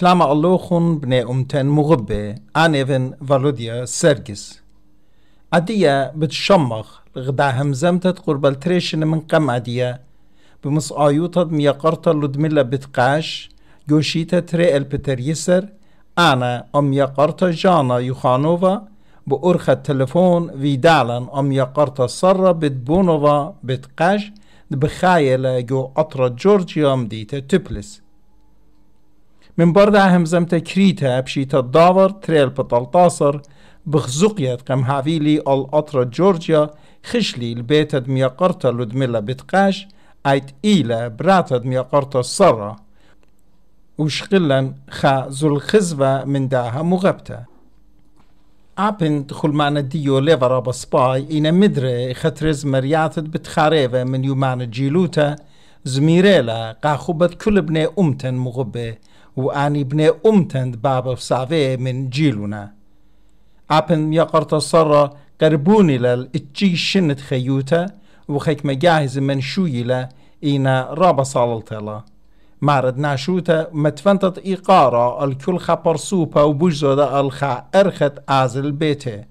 شلام اللوخون بني أمتن مغبة آنيفن فالوديا سرجس عدية بتشمخ غدا همزمتت قرب التريشن من قم عدية بمص آيوتد ميقرطة لدملة بتقاش جوشيتا تري البتر يسر أنا يقرطة جانا يوخانوفا بأرخة تلفون فيدالن يقرطة صرة بتبونوفا بتقاش بخايلة جو أطرة جورجيا مديتا تبلس من بردها همزمتا كريتا بشيتا الدافر تريل بطلطاصر بخزقية قم هافيلي الأطرة جورجيا خشلي البيت دميقرطة لدملة بتقاش ايت إيلا براتة دميقرطة الصرة وشقلا خا ذو الخزبة من داها مغبتة أبن دخل معنا ديو ليفرا بسباي إنا مدري خطرز مرياتد بتخاريفة من يومان جيلوتا زميريلا قاخوبت كل بني أمتن مغبة وآني بني أمتن بابا فسافي من جيلونا أبن يقرط الصرة قربوني للإتجي شنت خيوتا وخيك مجاهز من شويلة إنا رابا صالتلا مارد ناشوتا متفنتت إيقارة الكل خبر سوبا وبجزودة الخا أرخت آزل بيته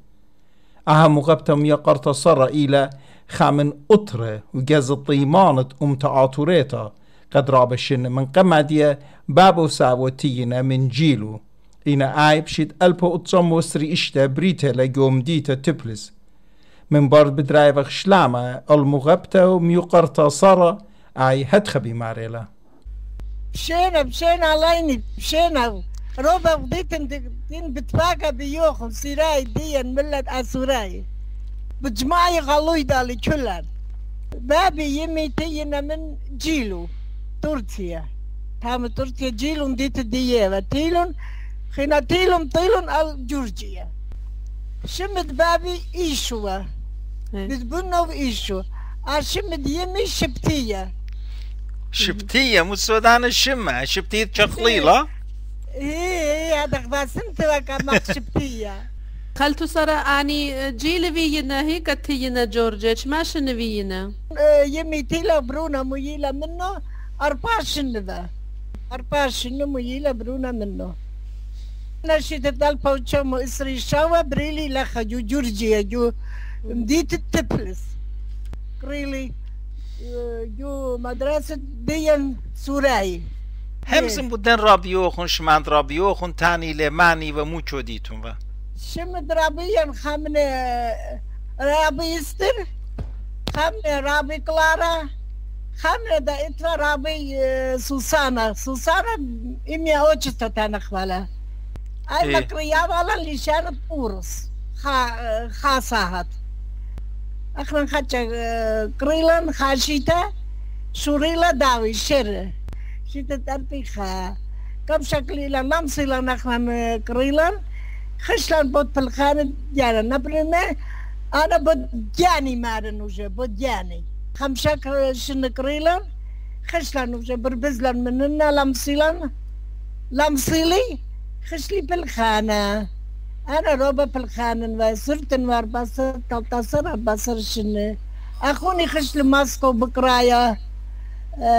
أهم مغبتم يقرط الصرة إلى خامن أطرة وجاز الطيمانة تعاطوريتا قد رابشن من قمادية بابو ساوتينا من جيلو إنا آيب شيد ألبو أتصم وسري إشتا بريتا لجوم ديتا تبلس من برد بدرايفة شلامة المغبتة وميقرطة صرة آي هدخبي ماريلا بشينا عليني بشينا روبا بديت دين بتفاقة بيوخن سيراي ديان ملت أسوراي بجماعي غلوي دالي كلان بابي يمي تينا من جيلو تركيا تام تركيا جيلون ديت ديeva تيلون خينا طيلون الجورجيا شمد بابي إيشوا بتبنو إيشو شمد يمي شبتية مو السودان الشمة شبتية شقليلة إيه هذا باسنت وكما شبتية خلتو سرا اني جيل فينا هيك تينا جورجيش ما شن فينا يمي تيلا برونا ميلا منه أرباشن ميلا برونا منه نشيت دال بوتشم إسري شاوا بريلي لخا جو جورجيا جو مديت التبلس ريلي جو مدرسة ديان سوراي همزن بودن رابيوخن شماند رابيوخن تاني لماني وموچو ديتون و شمد رابيان خامنة رابي استر خامنة رابي كلارا خامنة دا اترا رابي سوسانا إمي اوچتا تانخوالا اي مكريا والا اللي شارت بورس خاصاهات اخرن خاتشا قريلان خاشيتا شوريلا داوي شر شيتا ترتيخا كم شكليلا نمسيلا نخلان قريلان خشلان بود بالخانة جانا نبرنا أنا بود جاني مارن وجه بود جاني خمشاك شن قريلان خشلان وجه بربزلان مننا لمسيلي خشلي بالخانة أنا روبا بالخانة وصرت نوار بصر تلتصر بصر شن أخوني خشل ماسكو بكرايا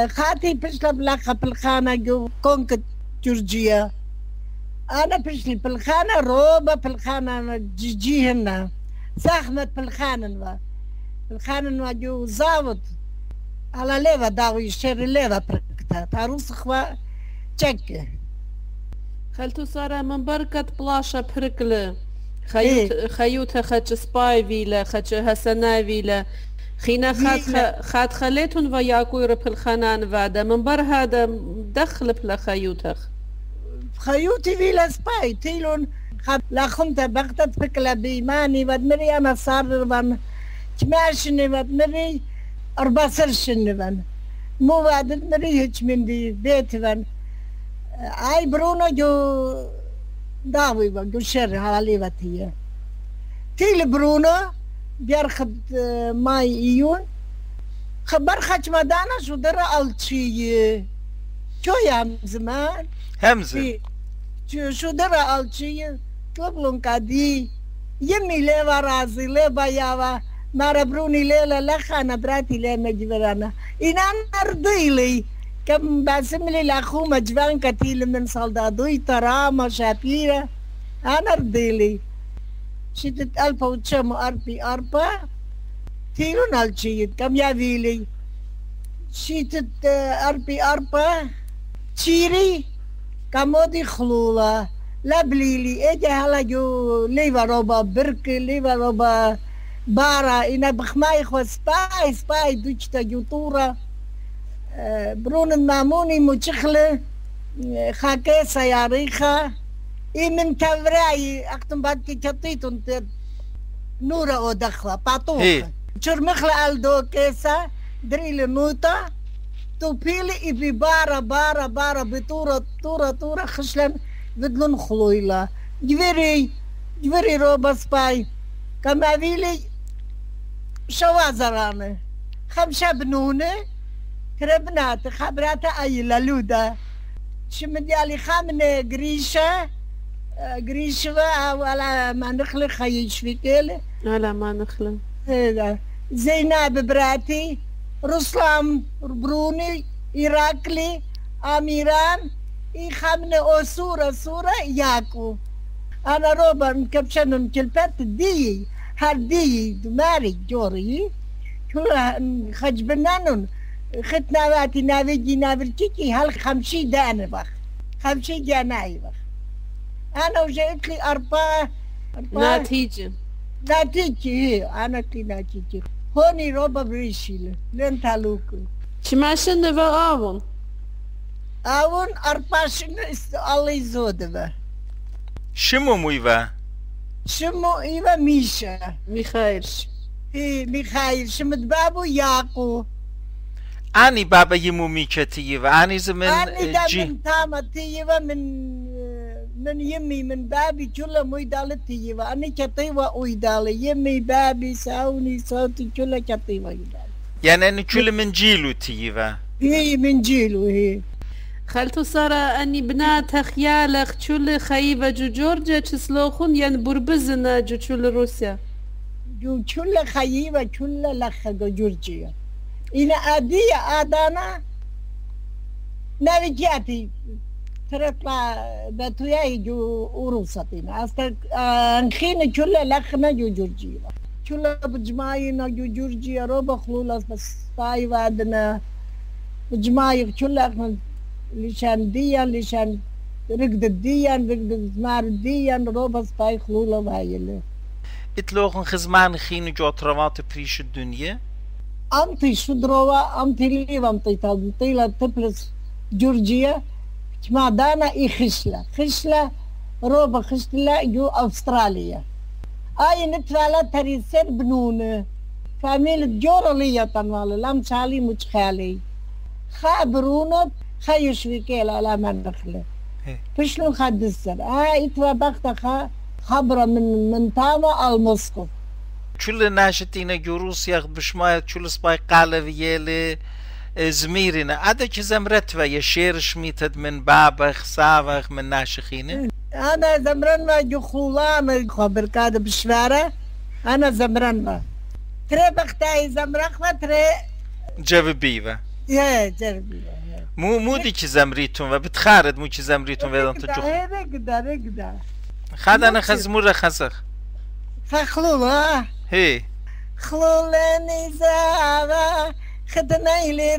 خاتي بشلا بلاخة بالخانة جو كونكت جورجيا أنا بشلي بالخانة روبا بالخانة جيهنا زحمة بالخانة بالخانة جو زاوت على ليفا داوي شير ليفا بركتا تاروس خوا تشك خلتو سارة من بركة بلاشة بركلة خيوتها خاتش سباي فيلا خاتش هسناي فيلا خينا خات خليتون وياكو يرب الخانان فادا من بر هذا دخل بلا خيوتها خيوتي فيلا سباي تيلون لا خمت بغتت بكلا بيماني ودمري أنا صار وان تماشني ودمري 14 سنة مو بعد دمري هيك من دي بيت وان اي برونو جو داوي جو شر حالي واتيه تيل برونو بيرخد ماي ايون خبر خش مدانا شو درا الشي شو يا زمان همزة شو درا الشي قبلن كادي يمي ليوا رازي ليبا ياوا مارا بروني ليلا لخانا براتي لينا جبرانا إنا نرديلي كم باسم لي الأخو مجبان كتيل من صلدادوي ترامة شابيرة أنا رديلي شدت ألفا وتشم أربي أربا تيلون هالشيت كم يافيلي شدت أربي أربا تشيري كمودي خلولة لبليلي إجا هلا جو ليفا روبا برك ليفا روبا بارا إنا بخماي خو سباي دوشتا جوتورا برون الماموني مشخلة خاكي سياريخا إي من كفراي أختم بعد كي كتيتون نورا أو دخلة باطوخة شرمخلة ألدو كيسا دريل نوتا توبيلي إي بي بارا بطورة خشلن بدلون خلويلا جبري روبا سباي كما فيلي شوازرانة خمسة بنونة كربنات خبرات أي لالودا شمديالي خامنة قريشة ولا ما نخلي خيش في كيلة لا ما نخلي هذا زينب براتي رسلام بروني إراكلي أميران إي خامنة صورة ياكو أنا روبا مكبشن مكلفات دي هردي دماري جوري كلها خجبنانون ختنا واتي نافجي نافرتيكي هل 50 دانة بخ 50 جناي بخ أنا وجايت لي أربعة نتيجة هي أنا كي نتيجة هوني روبا بريشيل لين تالوكو شماشن نفا آون أربعة شنو الله يزود شمو مويفا شمو إيوا ميشا ميخائيل ميخائيل شمد بابو ياقو أني بابا يمو ميكا تييفا أني زمن أني دا من تاما تييفا من يمي من بابي كلا مويدالة تييفا أني كتيوا اويدالة يمي بابي ساوني صوتي كلا كتيوا يدالة يعني أني كل من جيلو تييفا هي من جيلو هي خالتو سارة أني بنات خيالك شل خيبة جو جورجيا تسلوخون يعني بربزنا جو شل روسيا جو شل خيبة شل لخ جو جورجيا إن أدية آدانا نرجعتي ترطلع باتوياي جو أوروساتينا أستر أنخين شل لخنا جو جورجيا شل بجماعينا جو جورجيا روبا خلولاس بس تاي وادنا بجماعي شل لخنا لشان ديان لشان رقد الديان رقد زمار الديان روبا سباي خلولا وهايلة اتلوخن خزمان خين جو اطروات بريش الدنيا أمتي شدروا أمتي ليف أمتي تلطيلة تبلس جورجيا كما دانا إي خشلة روبا خشلة جو أستراليا أي نتفالا تريسر بنونة فاميل جورالية تنوالا لام شالي مجخالي خابرونة خيش في كيلا على من دخله فشلون خد السر اتوا بختها خبرة من تاما المسقط كل ناشتين جو روسيا بشماية كل سباي قالة فيالي زميرنا هذا كزمرتوا يشير شميتد من بابخ سابخ من ناشخينه أنا زمران ما جو خولان خبر كاد بشوارة أنا زمران ما تري بختاي زمرخ تري جاب بيفا يا جربي مو دي زمريتون وبتخارد مو زمريتون ويدان تجوخ رقدة خاد أنا خزمورة خسخ خلولا هي خلولني زاوا خدناي لي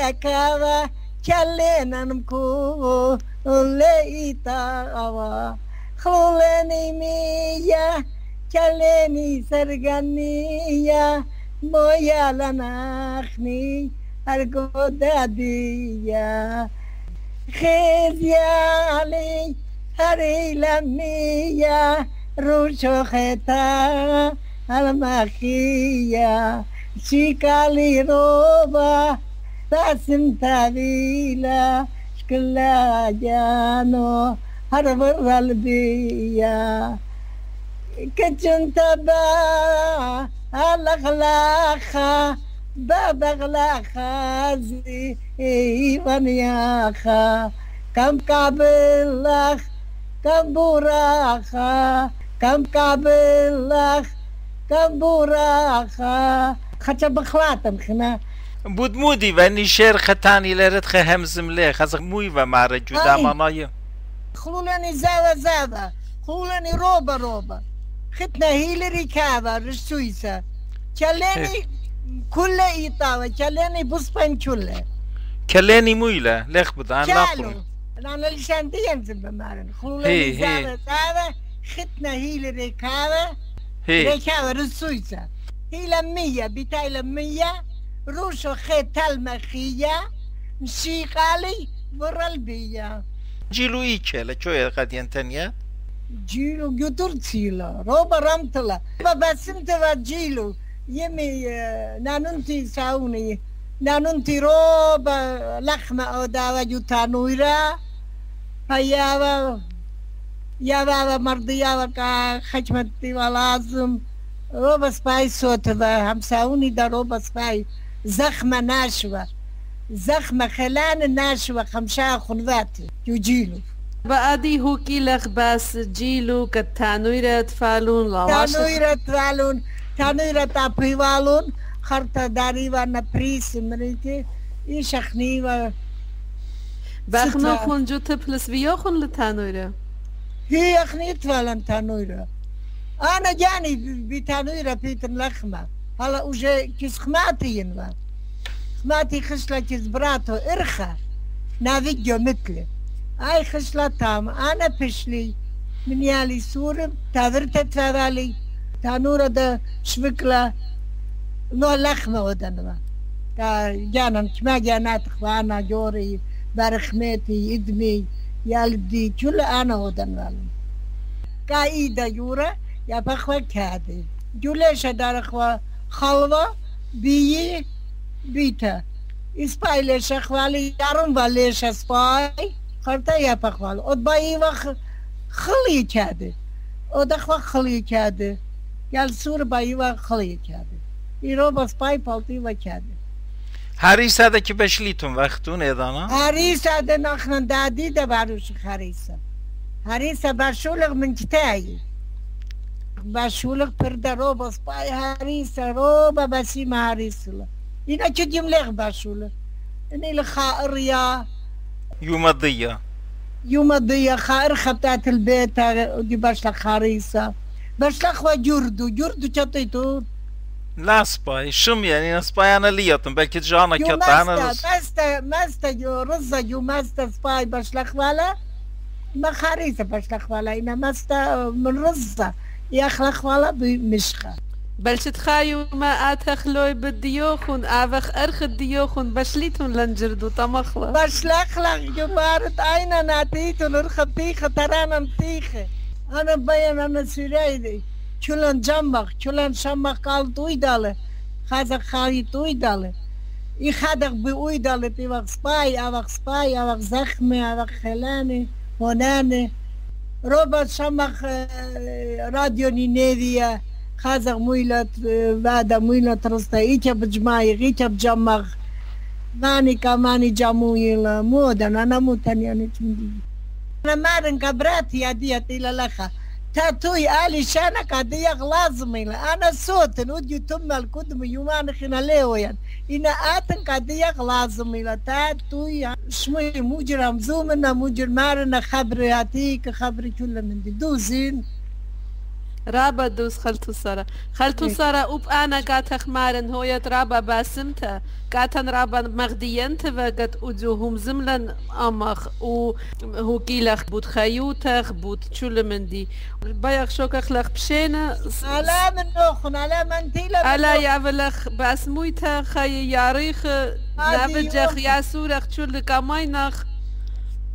ركاوا كلنا نمكو ليتاوا خلولني ميا كلني سرغنيا مويا لناخني القدادية خيزيالي هري لمية روشو خيتا المخية شيكالي روبا تاسم تابيلا شكلا جانو هربر البيا كجنت با الأخلاقها بابغلا خازي ونياخا كم قابلخ كم براخا كم قابلخ كم براخا خشب خلاتم خنا بود مودي واني شير ختاني لرد همزم ليه خزق موي ومعرج جدا منايا خلوني زاوة خلوني روبا ختنا هيلري كابا رسويسا كلاني كل إيطاوة كلاني بصبان كله كلاني مويلة ليخ بدان كالو أنا لسان دي ينزل بمارن خلوني زاوة ختنا هيلري كابا ركابا رسويسا هيلا 100 بتايلا 100 روشو خيط المخية مشيقالي برا البيا جيلو إيكي لشوية قد ينتنيا جيلو قدر تيلا روبا رمتلا بس انت جيلو يمي نانونتي ساوني نانونتي روبا لخمة او داوا جو تانويرا فياوا ياوا مرضياوا كا خشمتي ولازم روبا سباي صوتوا هم ساوني دا روبا سباي زخمة ناشوة زخمة خلان ناشوة خمشا خنواتي يجيلو بعدي هو كيلخ بس جيلو كتانويرة تفعلون لواش تانويرة تابيوالون خرطة داريوة نبريس مريكي يشخنيوة بخنو خنجو تبلس بيوخن لتانويرة هي اخني تفعلن تانويرة انا جاني بتانويرة بيتن لخمة هلا وجا كيس خماتي ينوى خماتي خشلة كيس براتو ارخى نافيجو مثلي اي خشلة تام انا بشلي من يالي سورم تاذرت تفعلي تانورة دا شبكلة نو لخمة ودنوى جانا كما جانات اخوانا جوري برخميتي ادمي يالدي كل انا ودنوى قايدة جورة يا بخوة كادي جوليش دار اخوة خلوة بيي بيتا اسباي ليش اخوالي يارون واليش اسباي خرطة يا بخوال ادباي وخ خلي كادي ادخوة خلي كادي يال سور باي وخ خلي كادي يرو بسباي بالتي وكادي هاريسا دا كي بشليتون وقتون ايضانا هاريسا دا نخنن دادي دا باروش هاريسا باشولغ من كتاي باشولغ بردا روبا سباي هاريسا روبا بسيما هاريسلا إنا كديم لغ باشولغ إني لخائر يا يوم الضية خائر خبتات البيت ودي باشلخ هاريسا باشلخ وجردو شطيتو لا سباي شم يعني سباي أنا ليتم بلكي جانا كتانا ماستا جو رزا جو ماستا سباي باشلخ والا ما خاريسة باشلخ والا إنا ماستا من رزا يخلق والا بمشخة بلش تخايو ما اتخلوي بالديوخون افخ ارخ الديوخون بشليتون لنجردو تمخلا بشلخلق جمارت اينا ناتيتون ارخب تيخة ترانا متيخة انا بيان انا سيرايدي چولن جمخ چولن شمخ قال توي داله خازق خالي توي داله اي خادق بوي داله تيوخ سباي اوخ زخمي اوخ خلاني هوناني روبا شمخ راديو نينيفيا خازق مويلة وادا مويلة رستا ايكا بجمايغ ايكا بجمغ ماني كماني جامويلة مودا انا موتاني انا تمدي انا مارن كبراتي يا ديتي للخا تاتوي آلي شانك عديق لازمي انا صوتن وديو تمال كدم يومان خنا ليويا إنا آتن كديق لازمي تاتوي شمي مجرم زومنا مجر مارنا خبري هاتيك خبري كل من دي دوزين رابا دوس خلتو سارة اوب انا قاتخ مارن هويت رابا باسمتا قاتن رابا مغدينت وقت ادوهم زملن امخ و هو كيلخ بود خيوتخ بود چول من دي بايخ شوكخ لخ بشينا على من نوخن على من تيلا على يعملخ باسمويتا خي ياريخ نابجخ ياسورخ چول كاماينخ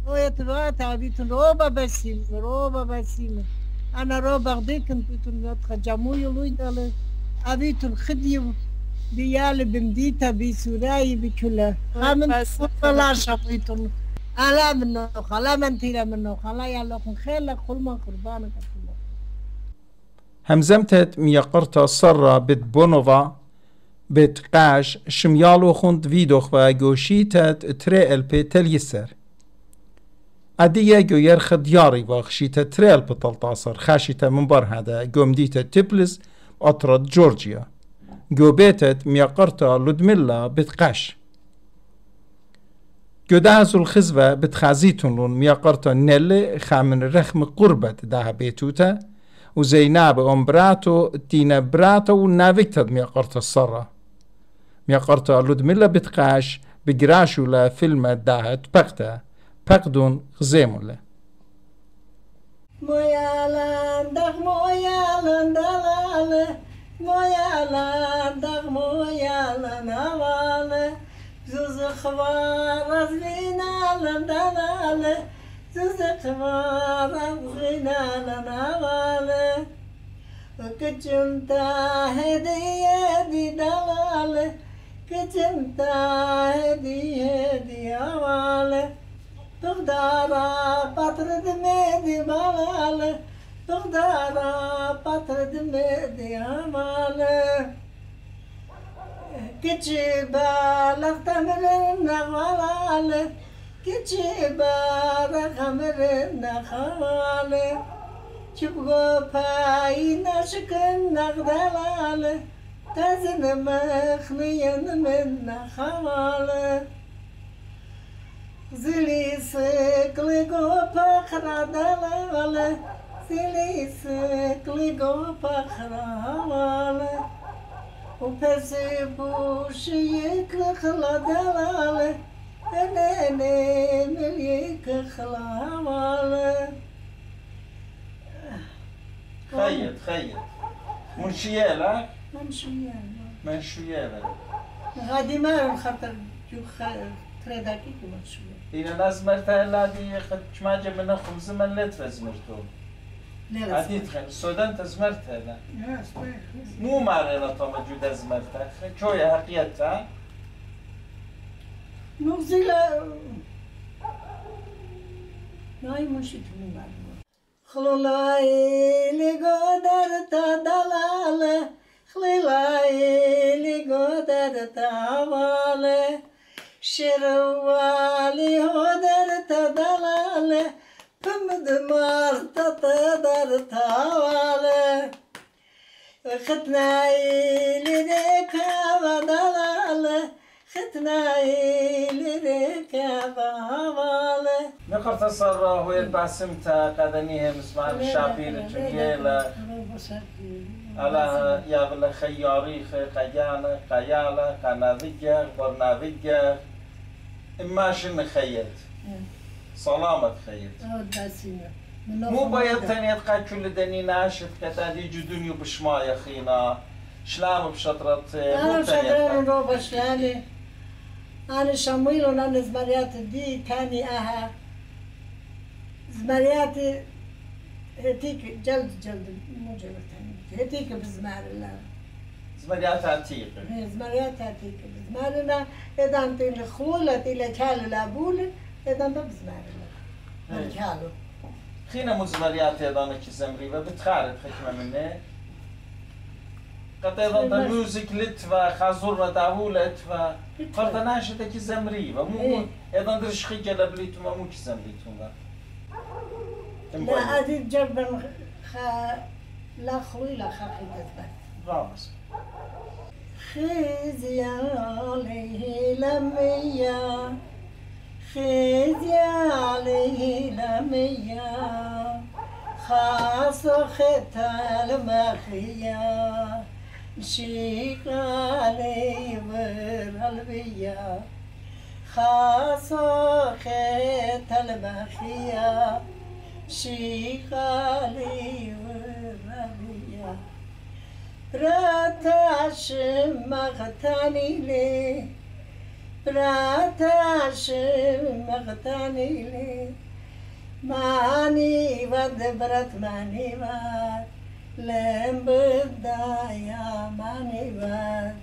هويت راتا بيتن روبا بسيم أنا روبا غديكن بيتن يدخل جاموي لويدالي أبيتن خديو بيالي بمديتا بسوراي بكله خامن فلاشا بيتن على منوخ على من تيلا منوخ على يالوخن خيلك خلما قربانك همزمتت ميقرتا صرا بيت بونوفا بيت قاش شميالو خند فيدوخ وغوشيتت تريل بيتل يسر أدية يرخ دياري واخشيتا تريل بطلطاصر خاشيتا من بر هذا قومديتا تبلس أطرد جورجيا جوبيتت ميقرتا لودميلا بتقاش جودازو الخزبة بتخازيتون لون ميقرتا نيلي خامن رخم قربة داها بيتوتا وزيناب أمبراتو تينا براتو ونافكتد ميقرتا الصرة ميقرتا لودميلا بتقاش بجراشو لا فيلم داهت بقتا بقدون غزيمولا مويالان دغ مويالان دلالة مويالان دغ مويالان أوالة زوز خوار أزغينالان دلالة زوز خوار أزغينالان أوالة وكجنتا هدية دي دلالة كجنتا هدية دي أوالة تغدارا بطرد ميدي مالالة تغدارا بطرد ميدي مالالة كجيبا لغتمرنا غلالة كجيبا لغمرنا خالة شبغو باينا شكنا غدالة تزن مخنين منا خالة زلي سكلي غوبا خرادالة زلي سكلي غوبا خرادالة وبسي بوشيك خلادالة أنا مليك خلادالة خيط منشيالة منشيالة غادي ما خاطر جو تريداكي منشيالة إن الناس مرتها الذي قد شماجة من خمس من لا تفزمرتو لا عديد خير السودان تزمرتها لا مو معرفة طبعا جودة زمرتها شوية حقيقتها نغزيلا ناي منشيت من بعد خلولاي لقدر تدلالة خلولاي لقدر تعوالة شروالي هدر تدلالة فمدمار تتدر تعوالة ختناي لديك ودلالة ختناي لديك ودلالة نقرت الصرة هو الباسمتا قدنيها مسمع الشعبين الجميلة على يابل خياريخ قيالة قناذية برناذية إما شن خيط سلامة خيط مو بايد تاني يتقى كل دني ناشط كتادي جدوني بشماية خينا شلام بشطرة أنا بشطرة روبا شلالي أنا شمويل ونانا زمريات دي تاني أها زمريات هتيك جلد مو جلد تاني هتيك بزمار الله زمريات عتيقة زمريات عتيقة بزمارنا إذا أنت الخولة إلى كال لابولة إذا أنت بزمار الله الكالو خينا مو زمريات إذا كي زمريبة بتخارج حكمة منه قد أيضا الموسيقى لتفا خازورنا داهولة لتفا فرطناشة كي زمريبة مو أيضا درش خيجة لبليتما مو كي زمريتما لا هذه جربا لا خوي لا خاقي تثبت رامس خذي عليه لميا خذي عليه لميا خاص ختال مخيا شيك عليه والبيا خاص ختال مخيا شيك عليه والبيا براتاش مغتاني لي براتاش مغتاني لي ماني ود برات ماني ود لم بدايا ماني ود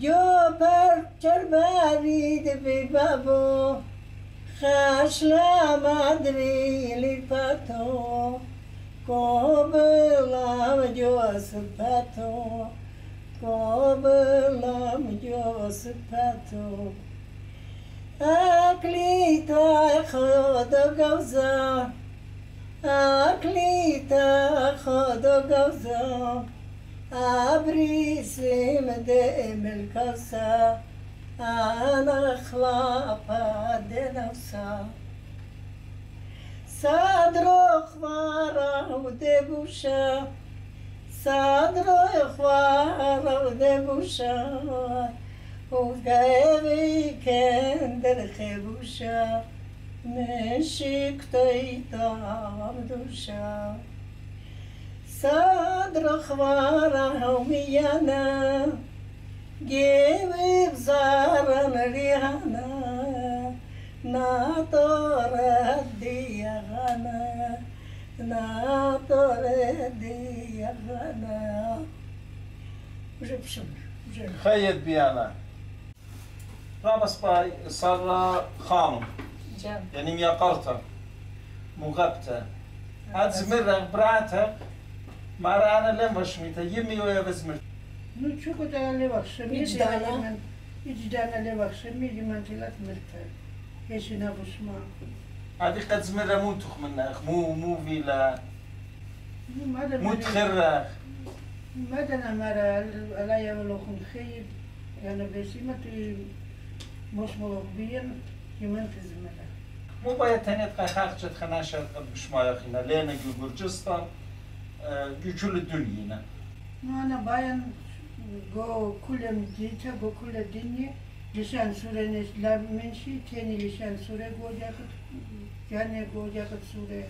جو بر چربارید ببابو خشلا مدری لپاتو کوبلام جو سپاتو کوبلام جو سپاتو أكليتا خد جوزا أكليتا خد جوزا أبريسي مدام الكوسة أنا خلاقة دنوسة صدر خوارا ودبوشا صدر خوارا ودبوشا وقاوي كندر خبوشا مشيك طيطا بدوشا صدر خوارا وميانا جيبي بزارا ريحانا ناطر الدياغانا ناطر الدياغانا وجب شمر خيط بيانا رامس باي صار خانم يعني ميقرته مغبته هاد زمرة براتها مع أنا لم بشميته يمي ويا بزمر نشوف ده اللي بخشمي إجدانا اللي بخشمي جمان تلات مرتين إيش نابوش ما هذه قد زمرة مو تخ منك مو فيلا مو تخرخ ماذا مرة لا يولوخن خيب يعني بسيمة مش ملوبين يمن تزمرة مو باید تنید قیخاق جد خناشد بشمایخینا لینه گرجستان جل الدنيا أنا باين جو كل جيتا جو كل الدنيا لسان سورة نسلا منشي تاني لسان سورة جو جاكت جاني جو جاكت سورة